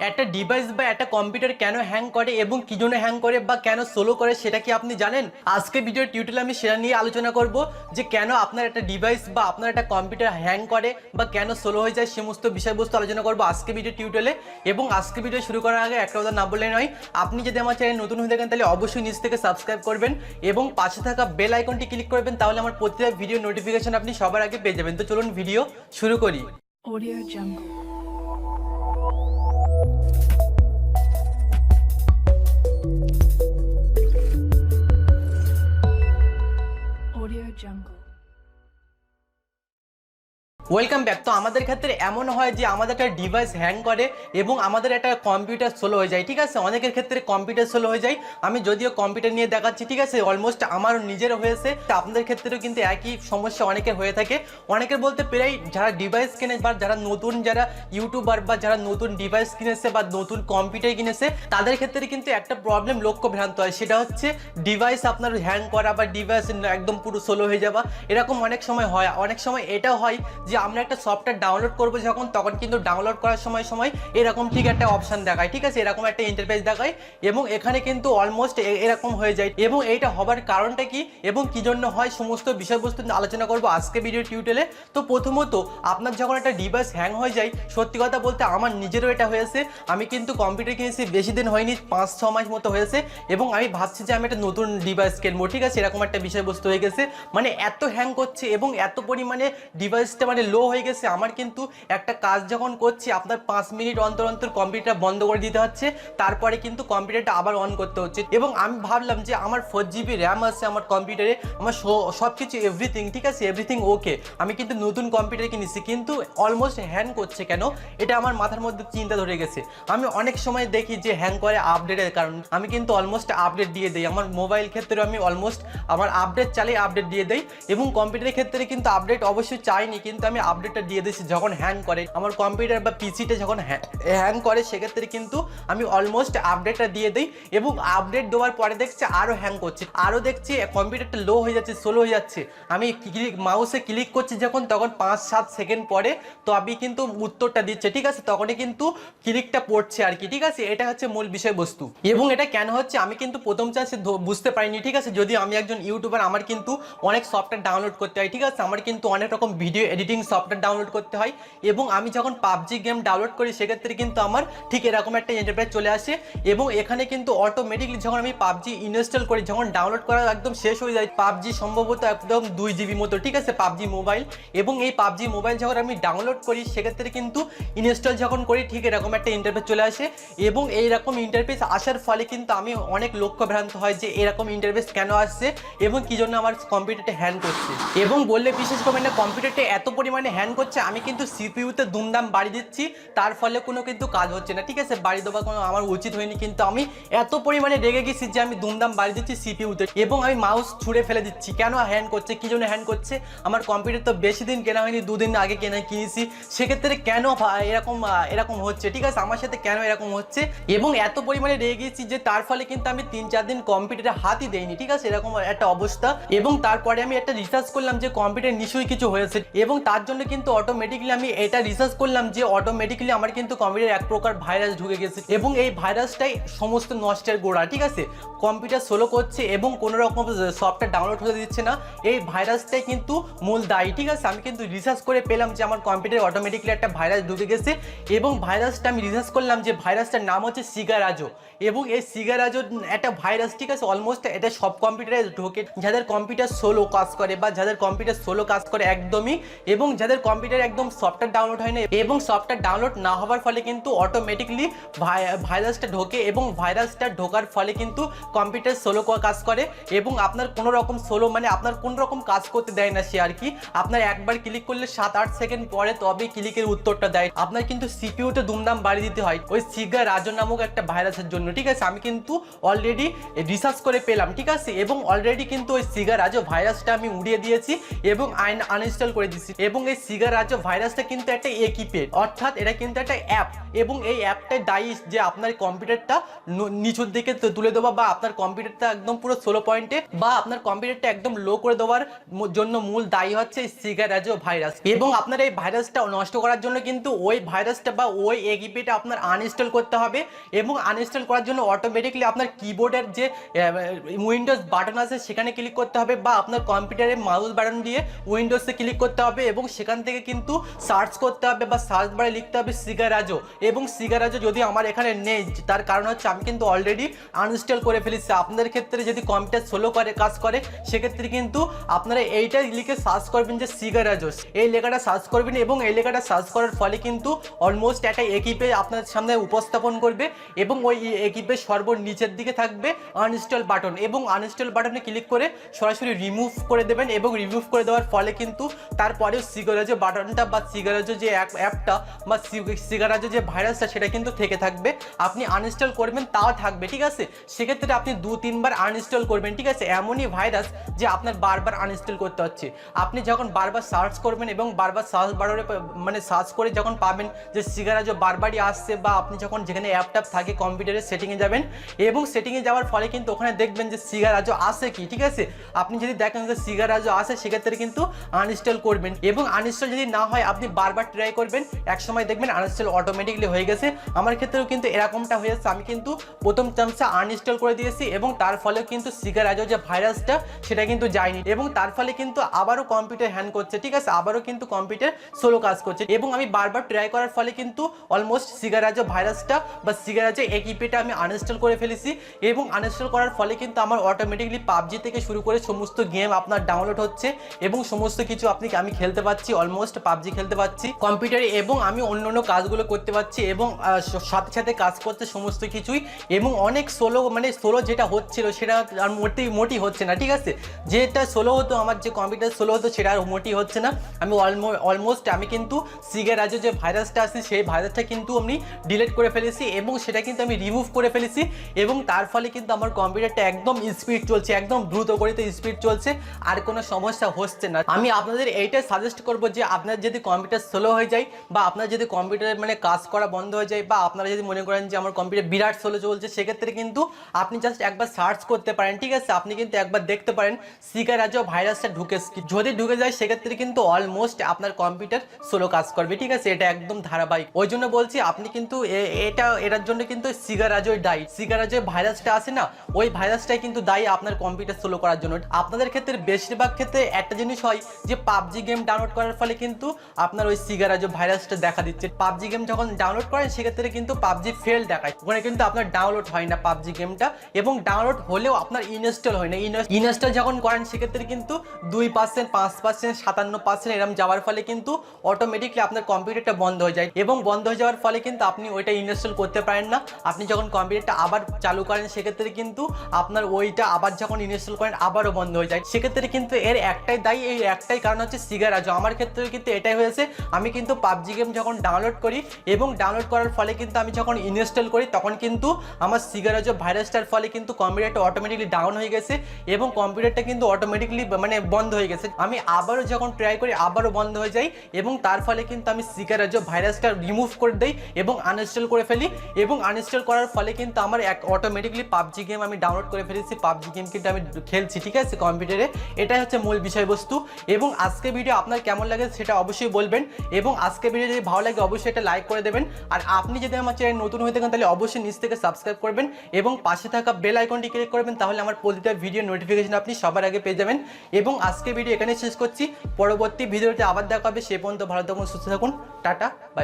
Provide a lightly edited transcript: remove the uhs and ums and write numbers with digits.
একটা ডিভাইস বা একটা কম্পিউটার কেন হ্যাং করে এবং কি জন্য হ্যাং করে বা কেন স্লো করে সেটা কি আপনি জানেন? আজকে ভিডিওর টিউটোরিয়ালে আমি সেটা নিয়ে আলোচনা করব যে কেন আপনার একটা ডিভাইস বা আপনার একটা কম্পিউটার হ্যাং করে বা কেন স্লো হয়ে যায়, সমস্ত বিষয়বস্তু আলোচনা করব আজকে ভিডিও টিউটোরিয়ালে। এবং আজকে ভিডিও শুরু করার আগে একটা কথা না বললে নয়, আপনি যদি আমার চ্যানেল নতুন হয়ে থাকেন তাহলে অবশ্যই নিচ থেকে সাবস্ক্রাইব করবেন এবং পাশে থাকা বেল আইকনটি ক্লিক করবেন, তাহলে আমার প্রতিটা ভিডিও নোটিফিকেশন আপনি সবার আগে পেয়ে যাবেন। তো চলুন ভিডিও শুরু করি। Audio Jungle. Audio Jungle. Welcome back. তো আমাদের ক্ষেত্রে এমন হয় যে আমাদের একটা ডিভাইস হ্যাং করে এবং আমাদের একটা কম্পিউটার স্লো হয়ে যায়, ঠিক আছে? অনেকের ক্ষেত্রে কম্পিউটার স্লো হয়ে যায়। আমি যদিও কম্পিউটার নিয়ে দেখাচ্ছি, ঠিক আছে, অলমোস্ট আমার নিজেরও হয়েছে, আপনাদের ক্ষেত্রেও কিন্তু একই সমস্যা অনেকের হয়ে থাকে। অনেকের বলতে প্রায় যারা ডিভাইস কিনে বা যারা নতুন যারা ইউটিউবার বা যারা নতুন ডিভাইস কিনেছে বা নতুন কম্পিউটার কিনেছে তাদের ক্ষেত্রে কিন্তু একটা প্রবলেম লক্ষ্য ভ্রান্ত হয়, সেটা হচ্ছে ডিভাইস আপনার হ্যাং করা বা ডিভাইস একদম পুরো স্লো হয়ে যাওয়া। এরকম অনেক সময় হয়। অনেক সময় এটাও হয় যে আমরা একটা সফটওয়্যার ডাউনলোড করবো তখন কিন্তু ডাউনলোড করার সময় এরকম ঠিক একটা অপশন দেখায়, ঠিক আছে, এরকম একটা ইন্টারফেস দেখায় এবং এখানে কিন্তু অলমোস্ট এরকম হয়ে যায়। এবং এইটা হবার কারণটা কি এবং কি জন্য হয় সমস্ত বিষয়বস্তু আলোচনা করবো আজকে ভিডিও টিউটোরিয়ালে। তো প্রথমত, আপনার যখন একটা ডিভাইস হ্যাং হয়ে যায়, সত্যি কথা বলতে আমার নিজেরও এটা হয়েছে। আমি কিন্তু কম্পিউটার কিনেছি বেশি দিন হয়নি, 5-6 মাস মতো হয়েছে এবং আমি ভাবছি যে আমি একটা নতুন ডিভাইস কিনবো, ঠিক আছে, এরকম একটা বিষয়বস্তু হয়ে গেছে। মানে এত হ্যাং করছে এবং এত পরিমাণে ডিভাইসটা মানে লো হয়ে গেছে, আমার কিন্তু একটা কাজ যখন করছি আপনার 5 মিনিট অন্তর অন্তর কম্পিউটার বন্ধ করে দিতে হচ্ছে, তারপরে কিন্তু কম্পিউটারটা আবার অন করতে হচ্ছে। এবং আমি ভাবলাম যে আমার 4 GB র্যাম আছে আমার কম্পিউটারে, আমার সব কিছু এভরিথিং, ঠিক আছে, এভরিথিং ওকে, আমি কিন্তু নতুন কম্পিউটার কিনেছি, কিন্তু অলমোস্ট হ্যাং করছে কেন, এটা আমার মাথার মধ্যে চিন্তা ধরে গেছে। আমি অনেক সময় দেখি যে হ্যাং করে আপডেটের কারণ, আমি কিন্তু অলমোস্ট আপডেট দিয়ে দিই। আমার মোবাইল ক্ষেত্রে আমি অলমোস্ট আমার আপডেট চালিয়ে আপডেট দিয়ে দিই এবং কম্পিউটারের ক্ষেত্রে কিন্তু আপডেট অবশ্যই চাইনি, কিন্তু আমি আপডেটটা দিয়ে দিয়েছি। যখন হ্যাং করে আমার কম্পিউটার বা পিসিটা যখন হ্যাং করে সেক্ষেত্রে কিন্তু আমি অলমোস্ট আপডেটটা দিয়ে দিই এবং আপডেট দেওয়ার পরে দেখছি আরও হ্যাং করছে, আরও দেখছি কম্পিউটারটা লো হয়ে যাচ্ছে, স্লো হয়ে যাচ্ছে। আমি মাউসে ক্লিক করছি যখন, তখন 5-7 সেকেন্ড পরে তো আমি কিন্তু উত্তরটা দিচ্ছে, ঠিক আছে, তখনই কিন্তু ক্লিকটা পড়ছে আর কি, ঠিক আছে, এটা হচ্ছে মূল বিষয়বস্তু। এবং এটা কেন হচ্ছে আমি কিন্তু প্রথম চান্সে বুঝতে পারিনি, ঠিক আছে, যদি আমি একজন ইউটিউবার আমার কিন্তু অনেক সফটওয়্যার ডাউনলোড করতে হয়, ঠিক আছে, আমার কিন্তু অনেক রকম ভিডিও এডিটিং সফটওয়্যার ডাউনলোড করতে হয় এবং আমি যখন পাবজি গেম ডাউনলোড করি সেক্ষেত্রে কিন্তু আমার ঠিক এরকম একটা ইন্টারফেস চলে আসে এবং এখানে কিন্তু অটোমেটিকলি যখন আমি পাবজি ইনস্টল করি, যখন ডাউনলোড করা একদম শেষ হয়ে যায়, পাবজি সম্ভবত একদম 2 GB মতো, ঠিক আছে, পাবজি মোবাইল। এবং এই পাবজি মোবাইল যখন আমি ডাউনলোড করি সেক্ষেত্রে কিন্তু ইনস্টল যখন করি ঠিক এরকম একটা ইন্টারফেস চলে আসে এবং এইরকম ইন্টারফেস আসার ফলে কিন্তু আমি অনেক লক্ষ্যভ্রান্ত হয় যে এরকম ইন্টারফেস কেন আসছে এবং কি জন্য আমার কম্পিউটারটা হ্যাং করছে। এবং বললে বিশেষ করে না, কম্পিউটারটা এত পরিমাণে হ্যাং করছে, আমি কিন্তু সিপিইউতে দুমদাম বাড়ি দিচ্ছি, তার ফলে কোনো কিন্তু কাজ হচ্ছে না, ঠিক আছে, বাড়ি দেওয়া কোনো আমার উচিত হয়নি, কিন্তু আমি এত পরিমাণে রেগে গেছি যে আমি দুমদাম বাড়ি দিচ্ছি সিপিইউতে এবং আমি মাউস ছুঁড়ে ফেলে দিচ্ছি। কেন হ্যাং করছে, কি জন্য হ্যাং করছে? আমার কম্পিউটার তো বেশি দিন কেনা হয়নি, 2 দিন আগে কিনেছি, সেক্ষেত্রে কেন এরকম হচ্ছে, ঠিক আছে, আমার সাথে কেন এরকম হচ্ছে? এবং এত পরিমাণে রেগে গেছি যে তার ফলে কিন্তু আমি 3-4 দিন কম্পিউটারে হাতই দেইনি, ঠিক আছে, এরকম একটা অবস্থা। এবং তারপরে আমি একটা রিসার্চ করলাম যে কম্পিউটার নিশ্চয়ই কিছু হয়েছে এবং তার জন্য কিন্তু অটোমেটিকলি আমি এটা রিসার্চ করলাম যে অটোমেটিকলি আমার কিন্তু কম্পিউটার এক প্রকার ভাইরাস ঢুকে গেছে এবং এই ভাইরাসটাই সমস্ত নষ্টের গোড়া, ঠিক আছে, কম্পিউটার স্লো করছে এবং কোনো রকম সফটওয়্যার ডাউনলোড হতে দিচ্ছে না, এই ভাইরাসটাই কিন্তু মূল দায়ী, ঠিক আছে। আমি কিন্তু রিসার্চ করে পেলাম যে আমার কম্পিউটারে অটোমেটিকলি একটা ভাইরাস ঢুকে গেছে এবং ভাইরাসটা আমি রিসার্চ করলাম যে ভাইরাসটার নাম হচ্ছে সিগারাজো এবং এই সিগারাজো একটা ভাইরাস, ঠিক আছে, অলমোস্ট এটা সব কম্পিউটারে ঢোকে, যাদের কম্পিউটার স্লো কাজ করে বা যাদের কম্পিউটার স্লো কাজ করে একদমই, এবং যাদের কম্পিউটার একদম সফটওয়্যার ডাউনলোড হয় না এবং সফটওয়্যার ডাউনলোড না হওয়ার ফলে কিন্তু অটোমেটিকলি ভাইরাসটা ঢোকে এবং ভাইরাসটা ঢোকার ফলে কিন্তু কম্পিউটার স্লো কাজ করে এবং আপনার কোনো রকম স্লো মানে আপনার কোনো রকম কাজ করতে দেয় না সে আর কি। আপনার একবার ক্লিক করলে 7-8 সেকেন্ড পরে তবে ক্লিকের উত্তরটা দেয়। আপনার কিন্তু সিপিইউতে দুমদাম বাড়ি দিতে হয় ওই সিগারাজো নামক একটা ভাইরাসের জন্য, ঠিক আছে। আমি কিন্তু অলরেডি রিসার্চ করে পেলাম, ঠিক আছে, এবং অলরেডি কিন্তু ওই সিগারাজো ভাইরাসটা আমি উড়িয়ে দিয়েছি এবং আনইনস্টল করে দিয়েছি এবং এই সিগারাজো ভাইরাসটা কিন্তু একটা একিপেড, অর্থাৎ এটা কিন্তু একটা অ্যাপ, এবং এই অ্যাপটাই দায়ী যে আপনার কম্পিউটারটা নিচুর দিকে তুলে দেওয়া বা আপনার কম্পিউটারটা একদম পুরো 16 পয়েন্টে বা আপনার কম্পিউটারটা একদম লো করে দেওয়ার জন্য মূল দায়ী হচ্ছে এই সিগারাজো ভাইরাস। এবং আপনার এই ভাইরাসটা নষ্ট করার জন্য কিন্তু ওই ভাইরাসটা বা ওই একিপিটা আপনার আনইনস্টল করতে হবে, এবং আনইনস্টল করার জন্য অটোমেটিকলি আপনার কিবোর্ডের যে উইন্ডোজ বাটন আছে সেখানে ক্লিক করতে হবে, বা আপনার কম্পিউটারে মাউস বাটন দিয়ে উইন্ডোজে ক্লিক করতে হবে, এবং সেখান থেকে কিন্তু সার্চ করতে হবে বা সার্চ বারে লিখতে হবে সিগারাজো। এবং সিগারাজো যদি আমার এখানে নেই, তার কারণ হচ্ছে আমি কিন্তু অলরেডি আনইনস্টল করে ফেলেছি। আপনাদের ক্ষেত্রে যদি কম্পিউটার স্লো করে কাজ করে সেক্ষেত্রে কিন্তু আপনারা এইটাই লিখে সার্চ করবেন যে সিগারাজো, এই লেখাটা সার্চ করবেন, এবং এই লেখাটা সার্চ করার ফলে কিন্তু অলমোস্ট একটা একিপে আপনার সামনে উপস্থাপন করবে, এবং ওই একিপের সর্বনিচের দিকে থাকবে আনইনস্টল বাটন, এবং আনইনস্টল বাটনে ক্লিক করে সরাসরি রিমুভ করে দেবেন, এবং রিমুভ করে দেওয়ার ফলে কিন্তু তারপরেও সিগারাজো বাটনটা বা সিগারাজো যে অ্যাপটা বা সিগারাজো যে ভাইরাসটা সেটা কিন্তু থেকে থাকবে। আপনি আনইনস্টল করবেন তাও থাকবে, ঠিক আছে। সেক্ষেত্রে আপনি 2-3 বার আনইনস্টল করবেন, ঠিক আছে। এমনই ভাইরাস যে আপনার বারবার আনইনস্টল করতে হচ্ছে। আপনি যখন বারবার সার্চ করবেন এবং বারবার সার্চ বারে মানে সার্চ করে যখন পাবেন যে সিগারাজো বারবারই আসছে, বা আপনি যখন যেখানে অ্যাপটা থাকে কম্পিউটারের সেটিংয়ে যাবেন, এবং সেটিংয়ে যাওয়ার ফলে কিন্তু ওখানে দেখবেন যে সিগারাজো আসে কি, ঠিক আছে। আপনি যদি দেখেন যে সিগারাজো আসে সেক্ষেত্রে কিন্তু আনইনস্টল করবেন, এবং আনইনস্টল যদি না হয় আপনি বারবার ট্রাই করবেন, একসময় দেখবেন আনইনস্টল অটোমেটিকলি হয়ে গেছে। আমার ক্ষেত্রেও কিন্তু এরকমটা হয়েছে, আমি কিন্তু প্রথম চান্সে আনইনস্টল করে দিয়েছি, এবং তার ফলে কিন্তু সিগারাজো যে ভাইরাসটা সেটা কিন্তু যায়নি, এবং তার ফলে কিন্তু আবারও কম্পিউটার হ্যাং করছে, ঠিক আছে। আবারও কিন্তু কম্পিউটার স্লো কাজ করছে, এবং আমি বারবার ট্রাই করার ফলে কিন্তু অলমোস্ট সিগারাজো ভাইরাসটা বা সিগারাজো একিপিটা আমি আনইনস্টল করে ফেলেছি, এবং আনইনস্টল করার ফলে কিন্তু আমার অটোমেটিকলি পাবজি থেকে শুরু করে সমস্ত গেম আপনার ডাউনলোড হচ্ছে, এবং সমস্ত কিছু আমি খেলতে পাচ্ছি, অলমোস্ট পাবজি খেলতে পাচ্ছি কম্পিউটারে, এবং আমি অন্য কাজগুলো করতে পারছি, এবং সাথে সাথে কাজ করতে সমস্ত কিছুই, এবং অনেক স্লো যেটা হচ্ছিল সেটা আর মোটেই হচ্ছে না, ঠিক আছে। যেটা স্লো হতো, আমার যে কম্পিউটার স্লো হতো সেটা আর মোটেই হচ্ছে না। আমি অলমোস্ট আমি কিন্তু সিগারাজো যে ভাইরাসটা আছে সেই ভাইরাসটা কিন্তু আমি ডিলিট করে ফেলেছি, এবং সেটা কিন্তু আমি রিমুভ করে ফেলেছি, এবং তার ফলে কিন্তু আমার কম্পিউটারটা একদম স্পিড চলছে, একদম দ্রুত গতিতে স্পিড চলছে, আর কোনো সমস্যা হচ্ছে না। আমি আপনাদের এইটাই সাজেস্ট করবো যে আপনার যদি কম্পিউটার স্লো হয়ে যায়, বা আপনার যদি কম্পিউটারে কাজ করা বন্ধ হয়ে যায়, বা আপনারা যদি মনে করেন যে আমার কম্পিউটার বিরাট স্লো চলছে, সেক্ষেত্রে কিন্তু আপনি জাস্ট একবার সার্চ করতে পারেন, ঠিক আছে। আপনি কিন্তু একবার দেখতে পারেন সিগারাজো ভাইরাসটা যদি ঢুকে যায় সেক্ষেত্রে কিন্তু অলমোস্ট আপনার কম্পিউটার স্লো কাজ করবে, ঠিক আছে। এটা একদম ধারাবাহিক, ওই জন্য বলছি আপনি কিন্তু এটার জন্য কিন্তু সিগারাজোই দায়ী। সিগারাজো ভাইরাসটা আছে না, ওই ভাইরাসটাই কিন্তু দায়ী আপনার কম্পিউটার স্লো করার জন্য। আপনাদের ক্ষেত্রে বেশিরভাগ ক্ষেত্রে একটা জিনিস হয় যে পাবজি গেম ডাউনলোড করার ফলে কিন্তু আপনার ওই সিগারাজো ভাইরাসটা দেখা দিচ্ছে। পাবজি গেম যখন ডাউনলোড করেন সেক্ষেত্রে কিন্তু পাবজি ফেল দেখায়, ওখানে কিন্তু আপনার ডাউনলোড হয় না পাবজি গেমটা, এবং ডাউনলোড হলেও আপনার ইনস্টল হয় না। ইনস্টল যখন করেন সেক্ষেত্রে কিন্তু 2%, 5%, 57% এরকম যাওয়ার ফলে কিন্তু অটোমেটিকলি আপনার কম্পিউটারটা বন্ধ হয়ে যায়, এবং বন্ধ হয়ে যাওয়ার ফলে কিন্তু আপনি ওইটা ইনস্টল করতে পারেন না। আপনি যখন কম্পিউটারটা আবার চালু করেন সেক্ষেত্রে কিন্তু আপনার ওইটা আবার যখন ইনস্টল করেন আবারও বন্ধ হয়ে যায়। সেক্ষেত্রে কিন্তু এর একটাই দায়ী, এই একটাই কারণ হচ্ছে সিগারাজো। আমার ক্ষেত্রে কিন্তু এটাই হয়েছে। আমি কিন্তু পাবজি গেম যখন ডাউনলোড করি, এবং ডাউনলোড করার ফলে কিন্তু আমি যখন ইনস্টল করি তখন কিন্তু আমার সিগারাজো ভাইরাসটার ফলে কিন্তু কম্পিউটারটা অটোমেটিকলি ডাউন হয়ে গেছে, এবং কম্পিউটারটা কিন্তু অটোমেটিকলি বন্ধ হয়ে গেছে। আমি আবারও যখন ট্রাই করি আবারও বন্ধ হয়ে যায়, এবং তার ফলে কিন্তু আমি সিগারাজো ভাইরাসটা রিমুভ করে দেই এবং আনইনস্টল করে ফেলি, এবং আনইনস্টল করার ফলে কিন্তু আমার অটোমেটিকলি পাবজি গেম আমি ডাউনলোড করে ফেলেছি, পাবজি গেম কিন্তু আমি খেলছি, ঠিক আছে, কম্পিউটারে। এটাই হচ্ছে মূল বিষয়বস্তু। এবং আজকে ভিডিও আপনার কেমন লাগে সেটা অবশ্যই বলবেন, এবং আজকে ভিডিও যদি ভালো লাগে অবশ্যই এটা লাইক করে দেবেন। আর আপনি যদি আমার চ্যানেল নতুন হয়ে থাকেন তাহলে অবশ্যই নিচ থেকে সাবস্ক্রাইব করবেন, এবং পাশে থাকা বেল আইকনটি ক্লিক করবেন, তাহলে আমার প্রতিটা ভিডিও নোটিফিকেশন আপনি সবার আগে পেয়ে যাবেন। এবং আজকে ভিডিও এখানে শেষ করছি, পরবর্তী ভিডিওতে আবার দেখা হবে। সে পর্যন্ত ভালো থাকুন, সুস্থ থাকুন, টাটা, বাই।